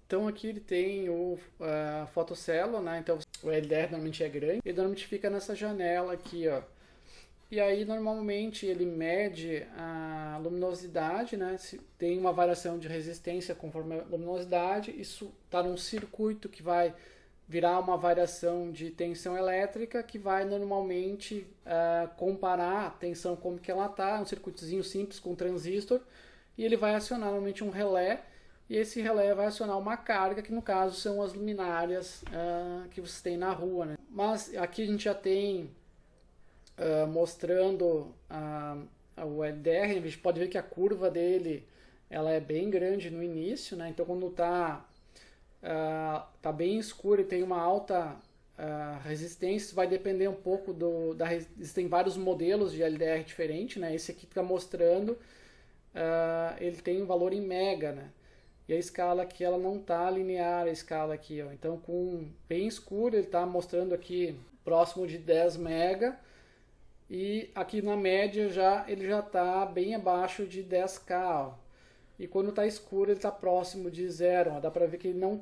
Então aqui ele tem o fotocelo, né? Então o LDR normalmente é grande, ele normalmente fica nessa janela aqui, ó. E aí normalmente ele mede a luminosidade, né? Se tem uma variação de resistência conforme a luminosidade, isso está num circuito que vai virar uma variação de tensão elétrica que vai normalmente comparar a tensão como que ela está, um circuitozinho simples com transistor, e ele vai acionar normalmente um relé, e esse relé vai acionar uma carga, que no caso são as luminárias que você tem na rua, né? Mas aqui a gente já tem mostrando o LDR, a gente pode ver que a curva dele ela é bem grande no início, né? Então quando tá bem escuro e tem uma alta resistência, vai depender um pouco existem vários modelos de LDR diferentes, né? Esse aqui está mostrando, ele tem um valor em mega, né? E a escala aqui ela não está linear, a escala aqui, ó. Então com bem escuro ele está mostrando aqui próximo de 10 mega, e aqui na média ele já está bem abaixo de 10K, ó. E quando está escuro ele está próximo de zero, ó. Dá para ver que ele não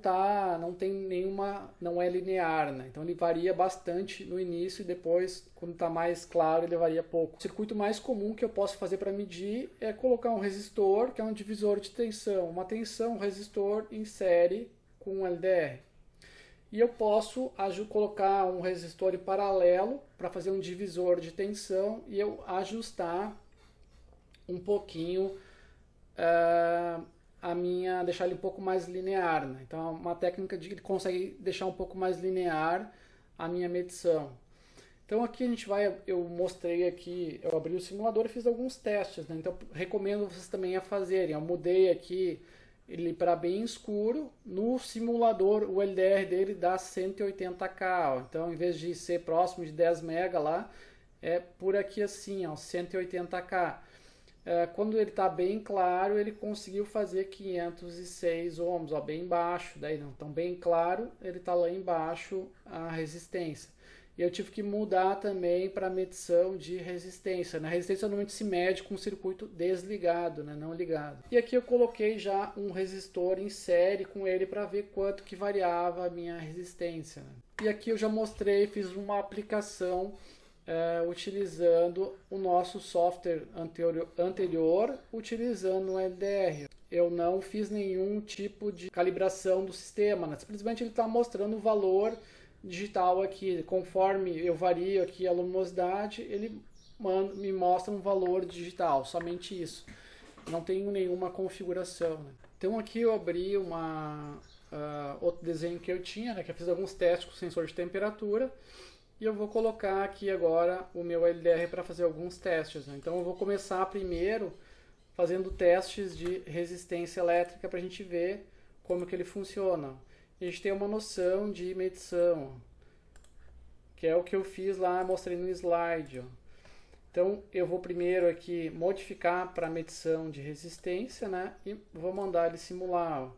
tem nenhuma, não é linear, né? Então ele varia bastante no início e depois, quando está mais claro, ele varia pouco. O circuito mais comum que eu posso fazer para medir é colocar um resistor, que é um divisor de tensão, um resistor em série com um LDR. E eu posso colocar um resistor em paralelo para fazer um divisor de tensão e eu ajustar um pouquinho deixar ele um pouco mais linear, né? Então é uma técnica de que ele consegue deixar um pouco mais linear a minha medição. Então aqui eu mostrei aqui, eu abri o simulador e fiz alguns testes, né? Então recomendo vocês também a fazerem. Eu mudei aqui ele para bem escuro. No simulador o LDR dele dá 180K, ó. Então em vez de ser próximo de 10 mega lá, é por aqui assim, ó, 180K. Quando ele está bem claro, ele conseguiu fazer 506 ohms, ó, bem baixo, daí não tão bem claro, ele está lá embaixo a resistência. E eu tive que mudar também para medição de resistência. Na resistência normalmente se mede com o circuito desligado, né, não ligado. E aqui eu coloquei já um resistor em série com ele para ver quanto que variava a minha resistência, né? E aqui eu já mostrei, fiz uma aplicação utilizando o nosso software anterior, utilizando o LDR. Eu não fiz nenhum tipo de calibração do sistema, né? Simplesmente ele está mostrando o valor digital aqui. Conforme eu vario aqui a luminosidade, ele me mostra um valor digital, somente isso. Não tenho nenhuma configuração, né? Então aqui eu abri outro desenho que eu tinha, né, que eu fiz alguns testes com sensor de temperatura. E eu vou colocar aqui agora o meu LDR para fazer alguns testes, né? Então eu vou começar primeiro fazendo testes de resistência elétrica para a gente ver como que ele funciona. E a gente tem uma noção de medição, ó, que é o que eu fiz lá, mostrei no slide, ó. Então eu vou primeiro aqui modificar para medição de resistência, né? E vou mandar ele simular, ó.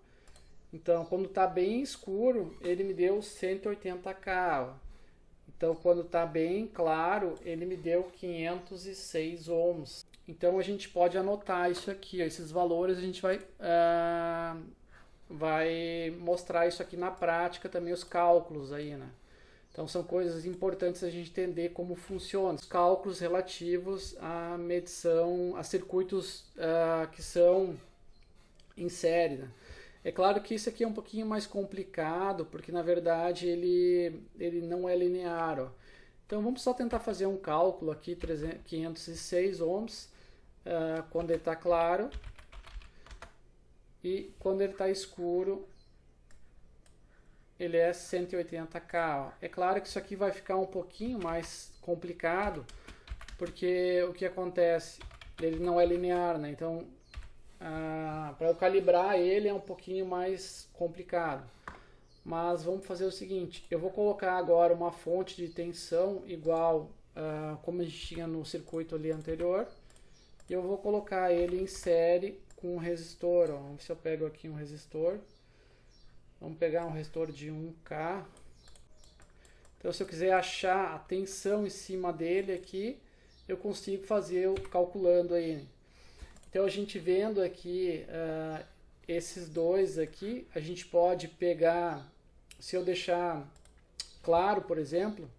Então quando está bem escuro, ele me deu 180K, ó. Então, quando está bem claro, ele me deu 506 ohms. Então, a gente pode anotar isso aqui, ó, esses valores, a gente vai mostrar isso aqui na prática também, os cálculos aí, né? Então, são coisas importantes a gente entender como funciona. Os cálculos relativos à medição, a circuitos que são em série, né? É claro que isso aqui é um pouquinho mais complicado, porque na verdade ele não é linear, ó. Então vamos só tentar fazer um cálculo aqui, 506 ohms, quando ele está claro, e quando ele está escuro, ele é 180K, ó. É claro que isso aqui vai ficar um pouquinho mais complicado, porque o que acontece? Ele não é linear, né? Então para eu calibrar ele é um pouquinho mais complicado. Mas vamos fazer o seguinte, eu vou colocar agora uma fonte de tensão igual como a gente tinha no circuito ali anterior, e eu vou colocar ele em série com um resistor, ó. Vamos ver se eu pego aqui um resistor. Vamos pegar um resistor de 1K. Então se eu quiser achar a tensão em cima dele aqui, eu consigo fazer calculando aí. Então a gente vendo aqui esses dois aqui, a gente pode pegar, se eu deixar claro, por exemplo,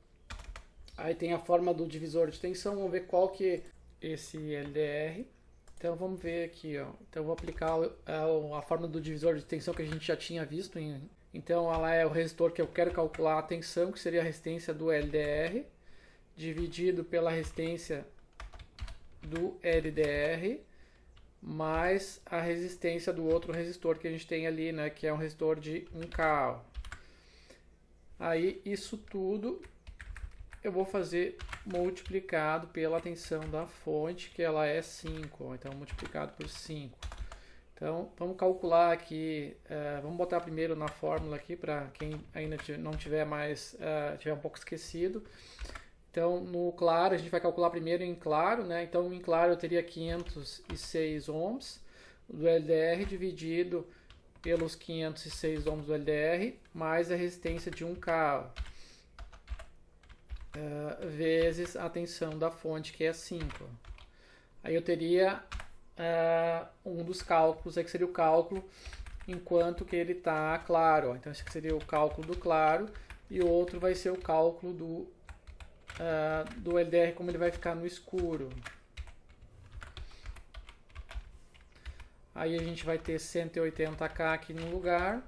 aí tem a forma do divisor de tensão, vamos ver qual que é esse LDR. Então vamos ver aqui, ó. Então eu vou aplicar a forma do divisor de tensão que a gente já tinha visto. Então ela é o resistor que eu quero calcular a tensão, que seria a resistência do LDR, dividido pela resistência do LDR, mais a resistência do outro resistor que a gente tem ali, né, que é um resistor de 1K. Aí isso tudo eu vou fazer multiplicado pela tensão da fonte, que ela é 5, então multiplicado por 5. Então vamos calcular aqui, vamos botar primeiro na fórmula aqui para quem ainda não tiver tiver um pouco esquecido. Então no claro a gente vai calcular primeiro em claro, né? Então em claro eu teria 506 ohms do LDR dividido pelos 506 ohms do LDR mais a resistência de 1K. Vezes a tensão da fonte, que é 5. Aí eu teria um dos cálculos, aí que seria o cálculo enquanto que ele está claro. Então esse aqui seria o cálculo do claro e o outro vai ser o cálculo do LDR, como ele vai ficar no escuro. Aí a gente vai ter 180K aqui no lugar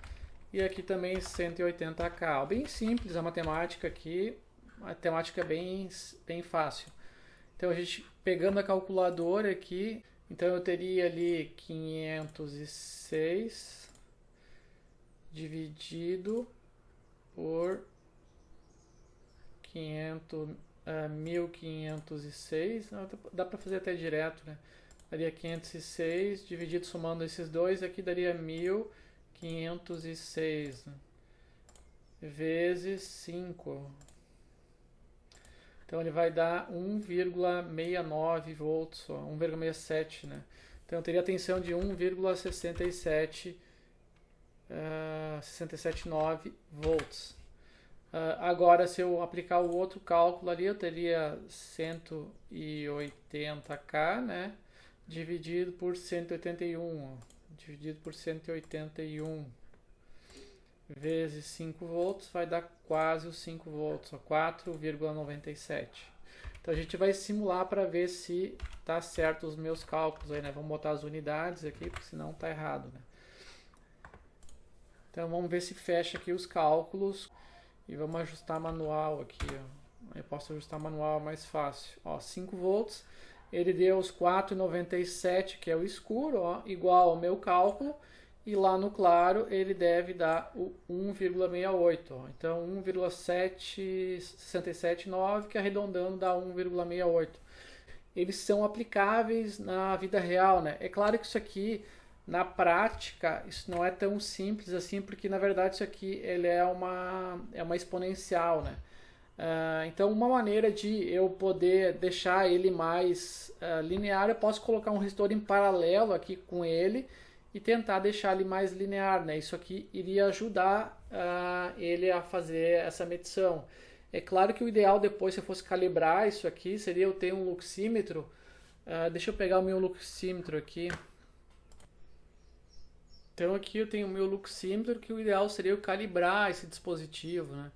e aqui também 180K. Bem simples a matemática aqui. A temática é bem fácil. Então a gente pegando a calculadora aqui, então eu teria ali 506 dividido por 1506, dá para fazer até direto, né? Daria 506 dividido somando esses dois, aqui daria 1506, né? Vezes 5. Então ele vai dar 1,69 volts, 1,67, né? Então eu teria a tensão de 1,679 volts. Agora, se eu aplicar o outro cálculo ali, eu teria 180K, né? Dividido por 181, dividido por 181 vezes 5 volts, vai dar quase os 5 volts, 4,97. Então a gente vai simular para ver se está certo os meus cálculos aí, né? Vamos botar as unidades aqui, porque senão está errado, né? Então vamos ver se fecha aqui os cálculos e vamos ajustar manual aqui, ó. Eu posso ajustar manual mais fácil. Ó, 5 volts, ele deu os 4,97, que é o escuro, ó, igual ao meu cálculo. E lá no claro ele deve dar o 1,68. Então 1,7679, que arredondando dá 1,68. Eles são aplicáveis na vida real, né? É claro que isso aqui, na prática, isso não é tão simples assim, porque na verdade isso aqui ele é uma exponencial, né? Então uma maneira de eu poder deixar ele mais linear, eu posso colocar um resistor em paralelo aqui com ele, e tentar deixar ele mais linear, né? Isso aqui iria ajudar ele a fazer essa medição. É claro que o ideal depois, se eu fosse calibrar isso aqui, seria eu ter um luxímetro. Deixa eu pegar o meu luxímetro aqui. Então aqui eu tenho o meu luxímetro, que o ideal seria eu calibrar esse dispositivo, né?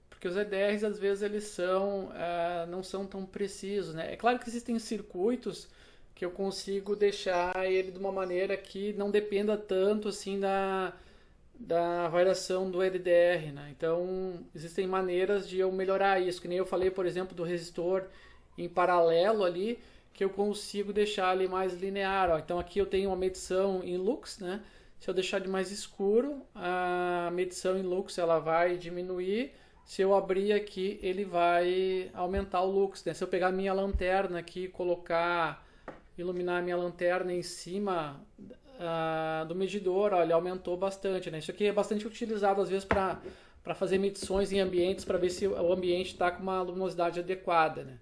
Porque os EDRs às vezes eles não são tão precisos, né? É claro que existem circuitos que eu consigo deixar ele de uma maneira que não dependa tanto assim da variação do LDR, né? Então existem maneiras de eu melhorar isso, que nem eu falei, por exemplo, do resistor em paralelo ali, que eu consigo deixar ele mais linear, ó. Então aqui eu tenho uma medição em lux, né? Se eu deixar de mais escuro, a medição em lux ela vai diminuir. Se eu abrir aqui, ele vai aumentar o lux, né? Se eu pegar minha lanterna aqui e iluminar a minha lanterna em cima do medidor, ó, ele aumentou bastante, né? Isso aqui é bastante utilizado às vezes para fazer medições em ambientes, para ver se o ambiente está com uma luminosidade adequada, né?